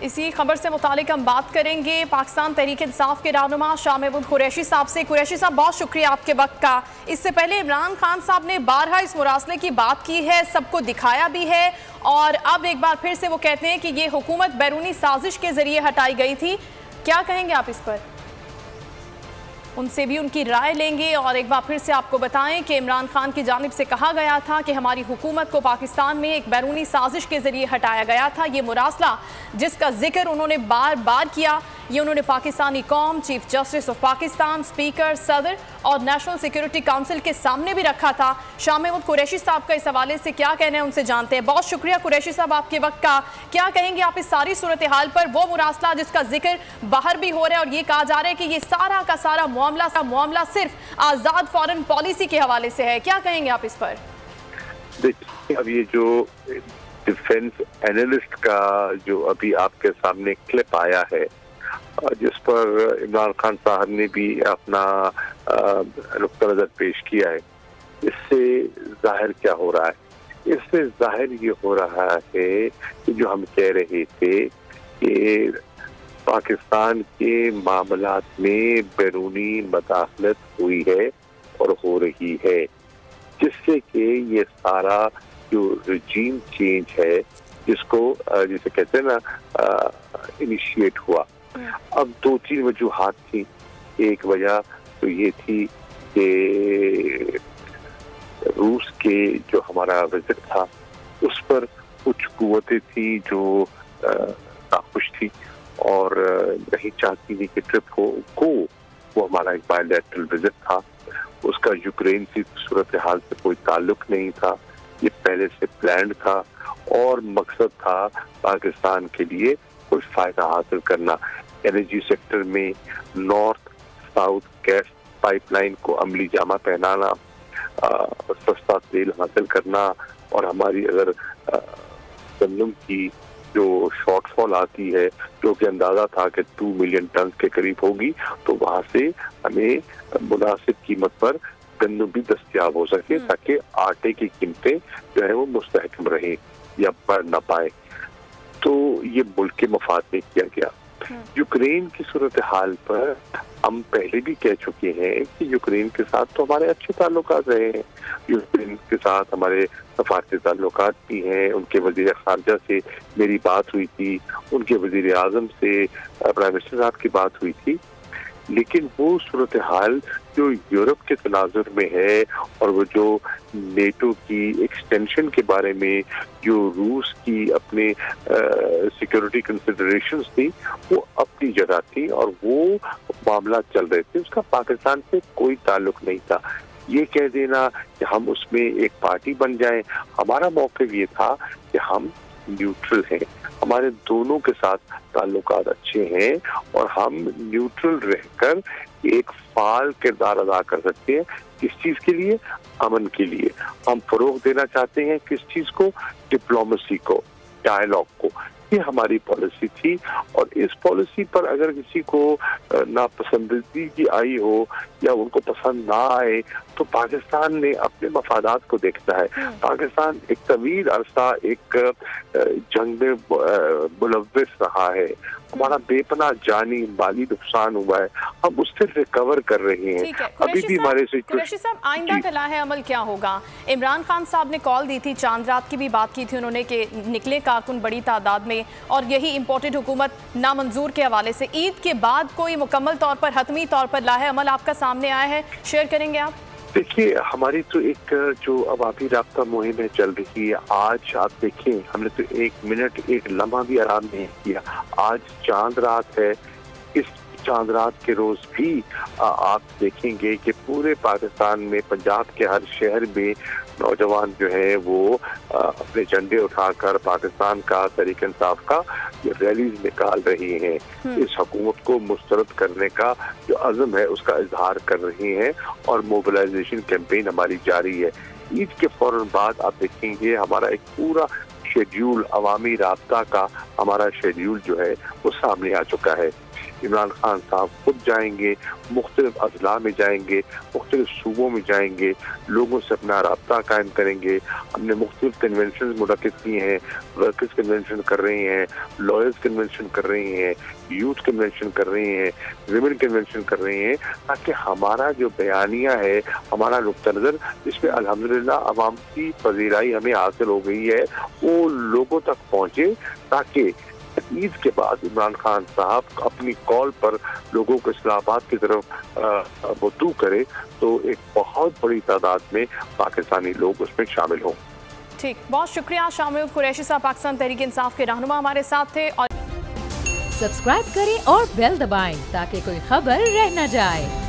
इसी खबर से मुतालिक हम बात करेंगे पाकिस्तान तहरीक इंसाफ के रहनुमा शाह महमूद कुरैशी साहब से। कुरैशी साहब, बहुत शुक्रिया आपके वक्त का। इससे पहले इमरान खान साहब ने बारहा इस मुरासले की बात की है, सबको दिखाया भी है, और अब एक बार फिर से वो कहते हैं कि ये हुकूमत बैरूनी साजिश के जरिए हटाई गई थी। क्या कहेंगे आप इस पर? उनसे भी उनकी राय लेंगे और एक बार फिर से आपको बताएं कि इमरान खान की जानिब से कहा गया था कि हमारी हुकूमत को पाकिस्तान में एक बैरूनी साजिश के जरिए हटाया गया था। ये मुरासला जिसका जिक्र उन्होंने बार बार किया, ये उन्होंने पाकिस्तानी कौम, chief justice of Pakistan, speaker, सदर और नेशनल सिक्योरिटी काउंसिल के सामने भी रखा था। शाह महमूद कुरैशी साहब का इस हवाले से क्या कहना है, उनसे जानते हैं। बहुत शुक्रिया कुरैशी साहब आपके वक्त का। क्या कहेंगे आप इस सारी सूरत हाल पर? वो मुरासला जिसका जिक्र बाहर भी हो रहा है और ये कहा जा रहा है कि ये सारा का सारा मामला सिर्फ आजाद फॉरेन पॉलिसी के हवाले से है। क्या कहेंगे आप इस पर? देखिए, अब ये जो डिफेंस एनालिस्ट का जो अभी आपके सामने क्लिप आया है, जिस पर इमरान खान साहब ने भी अपना नुक्ता नजर पेश किया है, इससे जाहिर क्या हो रहा है? इससे जाहिर ये हो रहा है कि जो हम कह रहे थे कि पाकिस्तान के मामलात में बैरूनी मदाखलत हुई है और हो रही है, जिससे कि ये सारा जो रजीम चेंज है, जिसको जिसे कहते हैं ना, इनिशिएट हुआ। अब 2-3 वजूहात थी। एक वजह तो ये थी कि रूस के जो हमारा विजिट था उस पर कुछ कुव्वतें थी जो नाखुश थी और नहीं चाहती थी कि ट्रिप को वो हमारा एक बायलैटरल विजिट था, उसका यूक्रेन की सूरत हाल से कोई ताल्लुक नहीं था। ये पहले से प्लान्ड था और मकसद था पाकिस्तान के लिए कुछ फायदा हासिल करना। एनर्जी सेक्टर में नॉर्थ साउथ गैस पाइपलाइन को अमली जामा पहनाना, सस्ता तेल हासिल करना, और हमारी अगर गंदम की जो शॉर्टफॉल आती है, जो कि अंदाजा था कि 2 मिलियन टन के करीब होगी, तो वहां से हमें मुनासिब कीमत पर गंदम भी दस्तयाब हो सके, ताकि आटे की कीमतें जो है वो मुस्तहकम रहें या बढ़ ना पाए। तो ये मुल्क के मफाद में किया गया। यूक्रेन की सूरत हाल पर हम पहले भी कह चुके हैं कि यूक्रेन के साथ तो हमारे अच्छे ताल्लुकात रहे हैं, यूक्रेन के साथ हमारे सफारती ताल्लुकात भी हैं। उनके वजीर खारजा से मेरी बात हुई थी, उनके वजीर आजम से प्राइम मिनिस्टर साहब की बात हुई थी, लेकिन वो सूरत हाल जो यूरोप के तनाजुर में है और वो जो नेटो की एक्सटेंशन के बारे में जो रूस की अपने सिक्योरिटी कंसिडरेशंस थी, वो अपनी जगह थी और वो मामला चल रहे थे, उसका पाकिस्तान से कोई ताल्लुक नहीं था। ये कह देना कि हम उसमें एक पार्टी बन जाएं, हमारा मौक़िफ़ ये था कि हम न्यूट्रल हैं, हमारे दोनों के साथ ताल्लुकात अच्छे हैं और हम न्यूट्रल रहकर एक फाल किरदार अदा कर सकते हैं। किस चीज के लिए? अमन के लिए। हम फरोग देना चाहते हैं किस चीज को? डिप्लोमेसी को, डायलॉग को। ये हमारी पॉलिसी थी और इस पॉलिसी पर अगर किसी को नापसंदगी आई हो या उनको पसंद ना आए, तो पाकिस्तान ने अपने मफादात को देखता है। पाकिस्तान एक तवील अरसा एक जंग में मुलव्विस रहा है, हमारा बेपना जानी माली नुकसान हुआ है, हम उससे रिकवर कर रहे हैं। अभी भी हमारे से कुरैशी साहब, आइंदा का है अमल क्या होगा? इमरान खान साहब ने कॉल दी थी, चांद रात की भी बात की थी उन्होंने कि निकले कारकुन बड़ी तादाद में, और यही इम्पोर्टेड हुकूमत नामंजूर के हवाले से ईद के बाद कोई मुकम्मल तौर पर, हतमी तौर पर लाहे अमल आपका सामने आया है, शेयर करेंगे आप? देखिए, हमारी तो एक जो अवामी राब्ता मुहिम है चल रही है। आज आप देखें, हमने तो 1 मिनट 1 लम्हा भी आराम नहीं किया। आज चांद रात है, इस चांद रात के रोज भी आप देखेंगे कि पूरे पाकिस्तान में, पंजाब के हर शहर में नौजवान जो है वो अपने झंडे उठाकर पाकिस्तान का, तहरीक इंसाफ का रैलीज निकाल रही हैं। इस हुकूमत को मुस्तरद करने का जो अज़म है उसका इजहार कर रही हैं और मोबिलाइजेशन कैंपेन हमारी जारी है। ईद के फौरन बाद आप देखेंगे हमारा एक पूरा शेड्यूल, अवामी राब्ता का हमारा शेड्यूल जो है वो सामने आ चुका है। इमरान खान साहब खुद जाएंगे, मुख्तलिफ अजला में जाएंगे, मुख्तलिफ सूबों में जाएंगे, लोगों से अपना राब्ता कायम करेंगे। हमने मुख्तलिफ कन्वेंशन मुनक़िद किए हैं, वर्कर्स कन्वेंशन कर रहे हैं, लॉयर्स कन्वेंशन कर रहे हैं, यूथ कन्वेंशन कर रहे हैं, विमेन कन्वेंशन कर रहे हैं, ताकि हमारा जो बयानिया है, हमारा नुक्ता नज़र, इसमें अल्हम्दुलिल्लाह अवाम की पजीराई हमें हासिल हो गई है, वो लोगों तक पहुँचे, ताकि ईद के बाद इमरान खान साहब अपनी कॉल पर लोगों को इस्लामाबाद की तरफ मुद्दू करे तो एक बहुत बड़ी तादाद में पाकिस्तानी लोग उसमें शामिल हों। ठीक, बहुत शुक्रिया। शामिल कुरैशी साहब पाकिस्तान तहरीक इंसाफ के रहनुमा हमारे साथ थे। और सब्सक्राइब करें और बेल दबाएं ताकि कोई खबर रह न जाए।